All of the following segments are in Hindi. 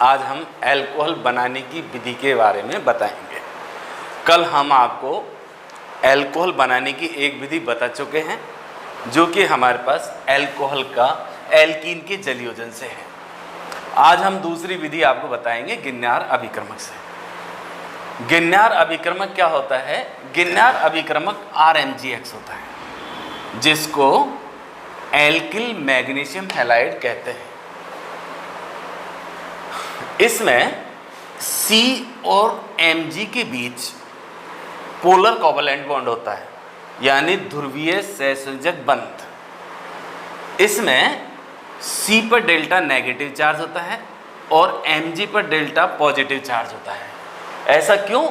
आज हम अल्कोहल बनाने की विधि के बारे में बताएंगे। कल हम आपको अल्कोहल बनाने की एक विधि बता चुके हैं जो कि हमारे पास अल्कोहल का एल्कीन के जलयोजन से है। आज हम दूसरी विधि आपको बताएंगे गिन्नार अभिक्रमक से। गिन्नार अभिक्रमक क्या होता है? गिन्नार अभिक्रमक RMGX होता है जिसको एल्किल मैग्नीशियम हैलाइड कहते हैं। इसमें C और Mg के बीच पोलर कोवलेंट बॉन्ड होता है, यानी ध्रुवीय सहसंयोजक बंध। इसमें C पर डेल्टा नेगेटिव चार्ज होता है और Mg पर डेल्टा पॉजिटिव चार्ज होता है। ऐसा क्यों?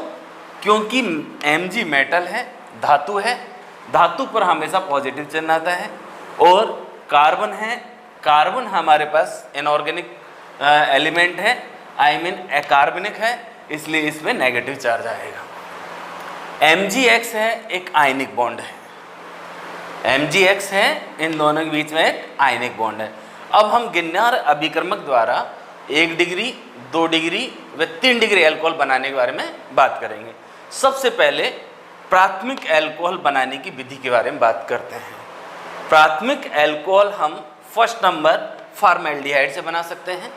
क्योंकि Mg मेटल है, धातु है, धातु पर हमेशा पॉजिटिव चिन्ह आता है। और कार्बन है, कार्बन हमारे पास इनऑर्गेनिक एलिमेंट है, अकार्बनिक है, इसलिए इसमें नेगेटिव चार्ज आएगा। MgX है, एक आयनिक बॉन्ड है। MgX है, इन दोनों के बीच में एक आयनिक बॉन्ड है। अब हम गिन्नार अभिक्रमक द्वारा 1 डिग्री, 2 डिग्री व 3 डिग्री अल्कोहल बनाने के बारे में बात करेंगे। सबसे पहले प्राथमिक अल्कोहल बनाने की विधि के बारे में बात करते हैं। प्राथमिक अल्कोहल हम फर्स्ट नंबर फॉर्मेल्डिहाइड से बना सकते हैं।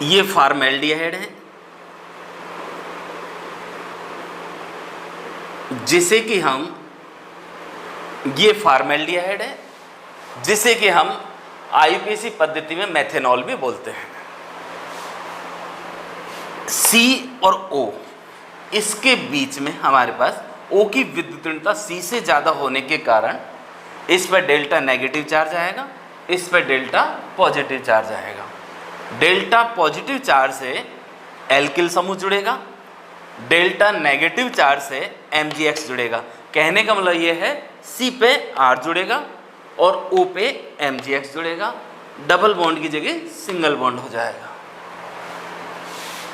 ये फॉर्मेल्डिहाइड है जिसे कि हम फॉर्मेल्डिहाइड है जिसे कि हम IUPAC पद्धति में मेथेनॉल भी बोलते हैं। C और O, इसके बीच में हमारे पास O की विद्युतीयता C से ज़्यादा होने के कारण इस पर डेल्टा नेगेटिव चार्ज आएगा, इस पर डेल्टा पॉजिटिव चार्ज आएगा। डेल्टा पॉजिटिव चार्ज से एल्किल समूह जुड़ेगा, डेल्टा नेगेटिव चार्ज से MgX जुड़ेगा। कहने का मतलब ये है C पे R जुड़ेगा और O पे MgX जुड़ेगा। डबल बॉन्ड की जगह सिंगल बॉन्ड हो जाएगा।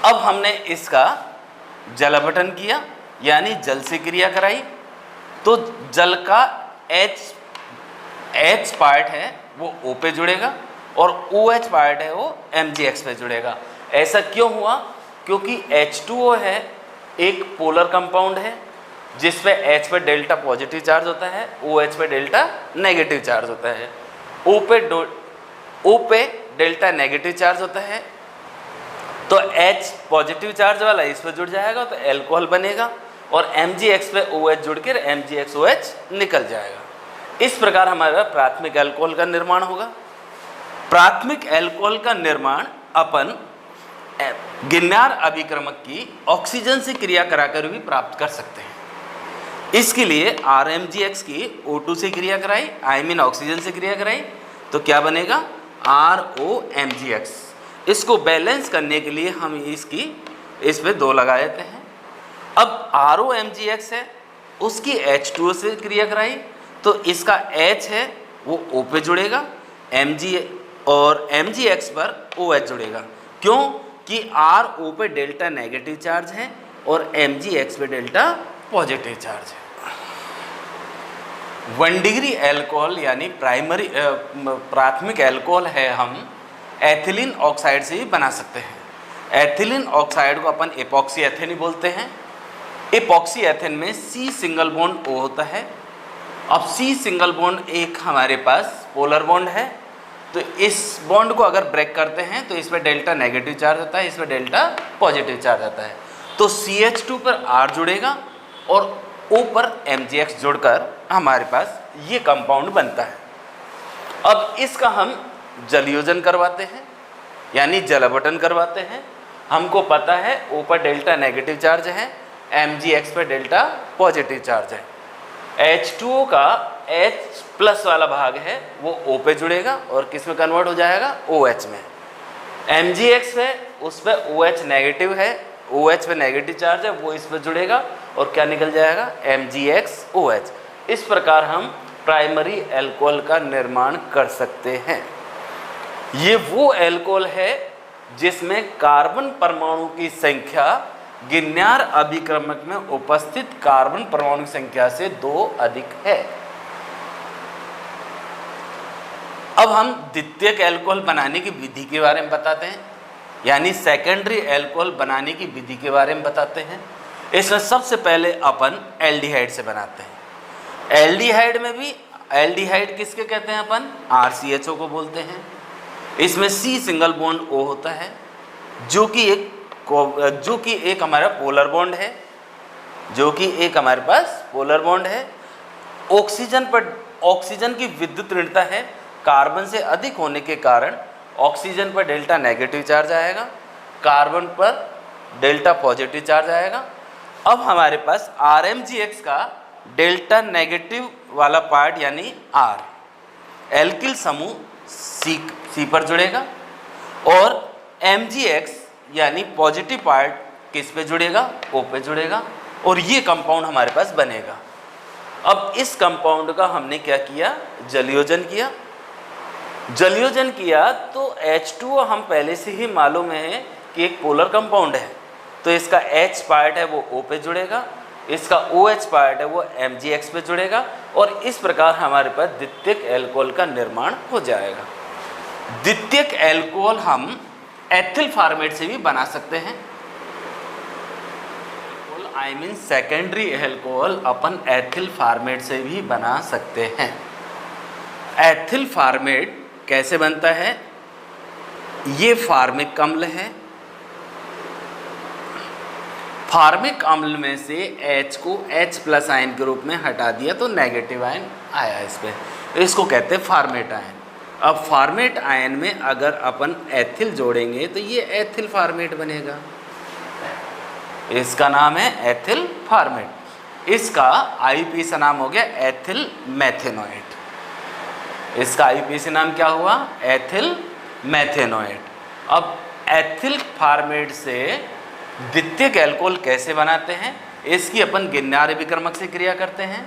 अब हमने इसका जल अपघटन किया, यानी जल से क्रिया कराई, तो जल का H पार्ट है वो O पे जुड़ेगा और OH पार्ट है वो MgX पे जुड़ेगा। ऐसा क्यों हुआ? क्योंकि H2O है, एक पोलर कंपाउंड है जिस पे H पे डेल्टा पॉजिटिव चार्ज होता है, OH पे डेल्टा नेगेटिव चार्ज होता है। O पे डेल्टा नेगेटिव चार्ज होता है, तो H पॉजिटिव चार्ज वाला इस पे जुड़ जाएगा तो अल्कोहल बनेगा और MgX पे OH जुड़ कर MgX-OH निकल जाएगा। इस प्रकार हमारा प्राथमिक अल्कोहल का निर्माण होगा। प्राथमिक अल्कोहल का निर्माण अपन गिन्नार अभिक्रमक की ऑक्सीजन से क्रिया कराकर भी प्राप्त कर सकते हैं। इसके लिए RMGX की O2 से क्रिया कराई, ऑक्सीजन से क्रिया कराई, तो क्या बनेगा? ROMGX। इसको बैलेंस करने के लिए हम इस पे 2 लगा देते हैं। अब ROMGX है, उसकी H2O से क्रिया कराई, तो इसका H है वो O पे जुड़ेगा, MgX पर OH जुड़ेगा। क्यों? कि RO पे डेल्टा नेगेटिव चार्ज है और MgX पे डेल्टा पॉजिटिव चार्ज है। 1 डिग्री अल्कोहल यानी प्राथमिक अल्कोहल है, हम एथिलीन ऑक्साइड से भी बना सकते हैं। एथिलीन ऑक्साइड को अपन एपॉक्सी एथेन ही बोलते हैं। एपॉक्सी एथेन में C सिंगल बॉन्ड O होता है। अब C सिंगल बॉन्ड एक हमारे पास पोलर बॉन्ड है, तो इस बॉन्ड को अगर ब्रेक करते हैं तो इस पर डेल्टा नेगेटिव चार्ज होता है, इस पर डेल्टा पॉजिटिव चार्ज आता है। तो CH2 पर R जुड़ेगा और O पर MgX जुड़कर हमारे पास ये कंपाउंड बनता है। अब इसका हम जलयोजन करवाते हैं, यानी जल अपघटन करवाते हैं। हमको पता है O पर डेल्टा नेगेटिव चार्ज है, MgX पर डेल्टा पॉजिटिव चार्ज है। H2O का H प्लस वाला भाग है वो O पे जुड़ेगा और किस में कन्वर्ट हो जाएगा? OH में। MgX है, उस पर OH नेगेटिव है, OH पे नेगेटिव चार्ज है, वो इस पर जुड़ेगा और क्या निकल जाएगा? MgX-OH। इस प्रकार हम प्राइमरी अल्कोहल का निर्माण कर सकते हैं। ये वो अल्कोहल है जिसमें कार्बन परमाणु की संख्या गिन्नार अभिक्रमक में उपस्थित कार्बन परमाणु की संख्या से 2 अधिक है। अब हम द्वितीयक एल्कोहल बनाने की विधि के बारे में बताते हैं, यानी सेकेंडरी एल्कोहल बनाने की विधि के बारे में बताते हैं। इसमें सबसे पहले अपन एल्डिहाइड से बनाते हैं। एल्डिहाइड में भी, एल्डिहाइड किसके कहते हैं अपन? RCHO को बोलते हैं। इसमें C सिंगल बॉन्ड O होता है, जो कि एक हमारा पोलर बॉन्ड है, जो कि एक हमारे पास पोलर बॉन्ड है। ऑक्सीजन की विद्युत ऋणता है, कार्बन से अधिक होने के कारण ऑक्सीजन पर डेल्टा नेगेटिव चार्ज आएगा, कार्बन पर डेल्टा पॉजिटिव चार्ज आएगा। अब हमारे पास RMGX का डेल्टा नेगेटिव वाला पार्ट यानी R, एल्किल समूह C पर जुड़ेगा, और MgX यानी पॉजिटिव पार्ट किस पे जुड़ेगा? O पे जुड़ेगा, और ये कंपाउंड हमारे पास बनेगा। अब इस कंपाउंड का हमने क्या किया? जलयोजन किया। जलयोजन किया तो H2O हम पहले से ही मालूम है कि एक पोलर कंपाउंड है, तो इसका H पार्ट है वो O पे जुड़ेगा, इसका OH पार्ट है वो MgX पे जुड़ेगा, और इस प्रकार हमारे पास द्वितीयक एल्कोहल का निर्माण हो जाएगा। द्वितीयक एल्कोहल हम एथिल फॉर्मेट से भी बना सकते हैं। I mean secondary alcohol upon ethyl format से भी बना सकते हैं। एथिल फॉर्मेट कैसे बनता है? ये फार्मिक अम्ल है, फार्मिक अम्ल में से H को H+ आयन के रूप में हटा दिया तो नेगेटिव आयन आया इस पे, इसको कहते हैं फॉर्मेट आयन। अब फॉर्मेट आयन में अगर अपन एथिल जोड़ेंगे तो ये एथिल फॉर्मेट बनेगा, इसका नाम है एथिल फॉर्मेट। इसका IUPAC नाम हो गया एथिल मेथेनोएट। इसका IUPAC नाम क्या हुआ? एथिल मेथेनोएट। अब एथिल फॉर्मेट से द्वितीयक एल्कोहल कैसे बनाते हैं? इसकी अपन गिन्नार अभिक्रमक से क्रिया करते हैं।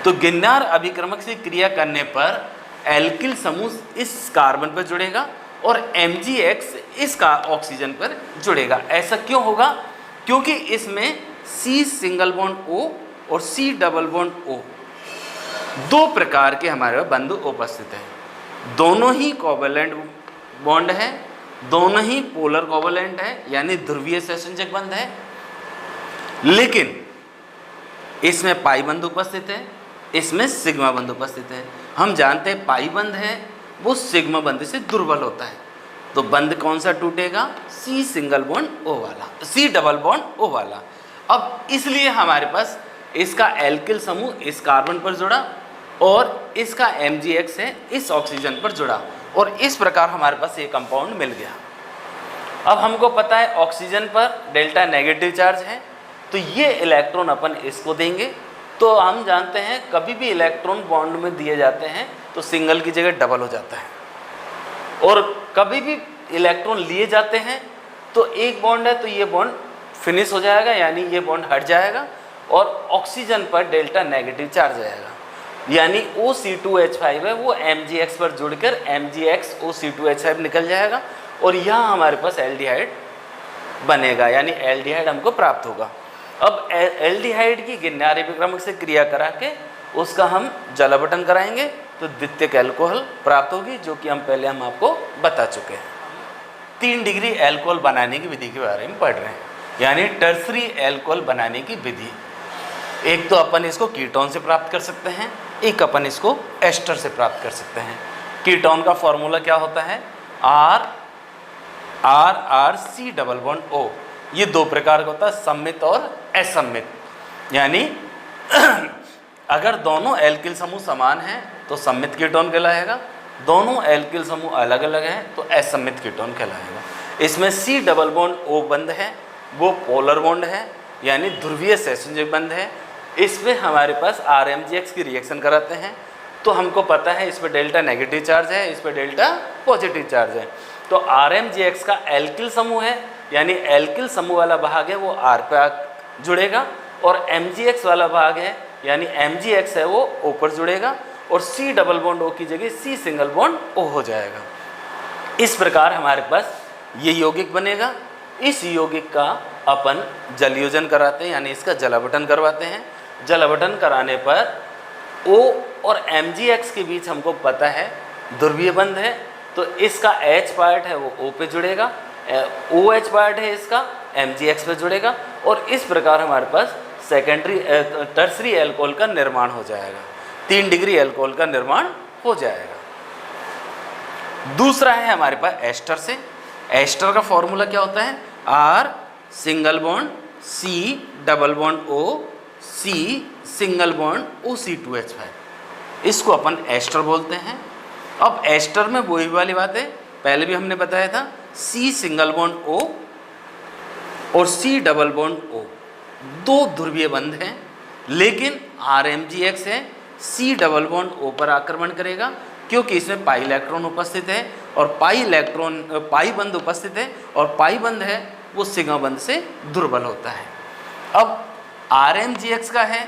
तो गिन्नार अभिक्रमक से क्रिया करने पर एल्किल समूह इस कार्बन पर जुड़ेगा और MgX इसका ऑक्सीजन पर जुड़ेगा। ऐसा क्यों होगा? क्योंकि इसमें C सिंगल बॉन्ड O और C डबल बॉन्ड O दो प्रकार के हमारे बंधु उपस्थित हैं। दोनों ही कोवेलेंट बॉन्ड है, दोनों ही पोलर कोवेलेंट है, यानी ध्रुवीय सहसंयोजक बंध है, लेकिन इसमें पाई बंध उपस्थित है, इसमें सिग्मा बंध उपस्थित है। हम जानते हैं पाई बंध है वो सिग्मा बंध से दुर्बल होता है, तो बंध कौन सा टूटेगा? C सिंगल बॉन्ड O वाला, C डबल बॉन्ड O वाला। अब इसलिए हमारे पास इसका एल्किल समूह इस कार्बन पर जुड़ा और इसका MgX है इस ऑक्सीजन पर जुड़ा, और इस प्रकार हमारे पास ये कंपाउंड मिल गया। अब हमको पता है ऑक्सीजन पर डेल्टा नेगेटिव चार्ज है, तो ये इलेक्ट्रॉन अपन इसको देंगे। तो हम जानते हैं कभी भी इलेक्ट्रॉन बॉन्ड में दिए जाते हैं तो सिंगल की जगह डबल हो जाता है, और कभी भी इलेक्ट्रॉन लिए जाते हैं तो एक बॉन्ड है तो ये बॉन्ड फिनिश हो जाएगा, यानी ये बॉन्ड हट जाएगा और ऑक्सीजन पर डेल्टा नेगेटिव चार्ज आएगा, यानी O(C2H5) है वो MgX पर जुड़कर MgX O(C2H5) निकल जाएगा और यहाँ हमारे पास एल्डिहाइड बनेगा, यानी एल्डिहाइड हमको प्राप्त होगा। अब एल्डिहाइड की गिन्नार अभिक्रमक से क्रिया करा के उसका हम जल अपघटन कराएंगे तो द्वितीयक एल्कोहल प्राप्त होगी, जो कि हम आपको बता चुके हैं। 3 डिग्री एल्कोहल बनाने की विधि के बारे में पढ़ रहे हैं, यानी टर्सरी एल्कोहल बनाने की विधि। एक तो अपन इसको कीटोन से प्राप्त कर सकते हैं, एक अपन इसको एस्टर से प्राप्त कर सकते हैं। कीटोन का फॉर्मूला क्या होता है? RC double bond O। ये दो प्रकार का होता है, सम्मित और असम्मित, यानी अगर दोनों एल्किल समूह समान हैं तो सम्मित कीटोन कहलाएगा, दोनों एल्किल समूह अलग अलग हैं तो असम्मित कीटोन कहलाएगा। इसमें C डबल बॉन्ड O बंध है वो पोलर बॉन्ड है, यानी ध्रुवीय सहसंयोजक बंध है। इसमें हमारे पास RMGX की रिएक्शन कराते हैं तो हमको पता है इस पर डेल्टा नेगेटिव चार्ज है, इस पर डेल्टा पॉजिटिव चार्ज है। तो RMGX का एल्किल समूह है, यानी एल्किल समूह वाला भाग है वो R पे जुड़ेगा, और MgX वाला भाग है यानी MgX है वो O पर जुड़ेगा, और C डबल बॉन्ड O की जगह C सिंगल बॉन्ड O हो जाएगा। इस प्रकार हमारे पास ये यौगिक बनेगा। इस यौगिक का अपन जलयोजन कराते हैं, यानी इसका जल अपघटन करवाते हैं। जल अपघटन कराने पर O और MgX के बीच हमको पता है ध्रुवीय बंध है तो इसका H पार्ट है वो O पे जुड़ेगा, OH पार्ट है इसका MgX पे जुड़ेगा और इस प्रकार हमारे पास सेकेंडरी टर्सरी एल्कोहल का निर्माण हो जाएगा, 3 डिग्री एल्कोहल का निर्माण हो जाएगा। दूसरा है हमारे पास एस्टर से। एस्टर का फॉर्मूला क्या होता है? R single bond C double bond O C single bond OC2H5, इसको अपन एस्टर बोलते हैं। अब एस्टर में वही वाली बात है, पहले भी हमने बताया था, C सिंगल बॉन्ड O और C डबल बॉन्ड O, 2 ध्रुवीय बंध हैं, लेकिन RMgX है C डबल बॉन्ड O पर आक्रमण करेगा क्योंकि इसमें पाई इलेक्ट्रॉन उपस्थित है और पाई बंध उपस्थित है और पाई बंध है वो सिग्मा बंध से दुर्बल होता है। अब RMgX का है,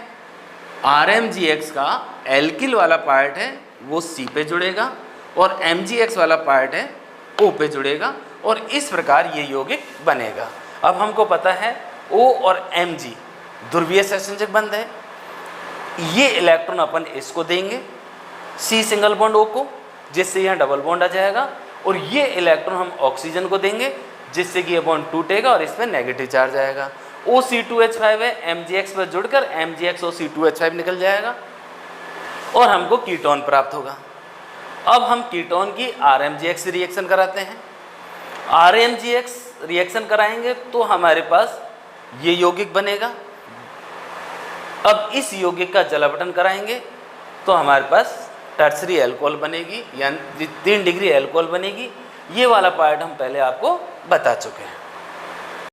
RMgX का एल्किल वाला पार्ट है वो C पे जुड़ेगा और MgX वाला पार्ट है O पे जुड़ेगा और इस प्रकार ये यौगिक बनेगा। अब हमको पता है O और Mg ध्रुवीय सहसंयोजक बंध है, ये इलेक्ट्रॉन अपन इसको देंगे C सिंगल बॉन्ड O को, जिससे यहाँ डबल बॉन्ड आ जाएगा और ये इलेक्ट्रॉन हम ऑक्सीजन को देंगे जिससे कि ये बॉन्ड टूटेगा और इस पर नेगेटिव चार्ज आएगा। OC2H5 है, MgX पर जुड़कर MgX OC2H5 निकल जाएगा और हमको कीटोन प्राप्त होगा। अब हम कीटोन की RMgX रिएक्शन कराते हैं। RMgX रिएक्शन कराएंगे तो हमारे पास ये यौगिक बनेगा। अब इस यौगिक का जलावटन कराएंगे तो हमारे पास टर्सरी एल्कोहल बनेगी, यानी 3 डिग्री एल्कोहल बनेगी। ये वाला पार्ट हम पहले आपको बता चुके हैं।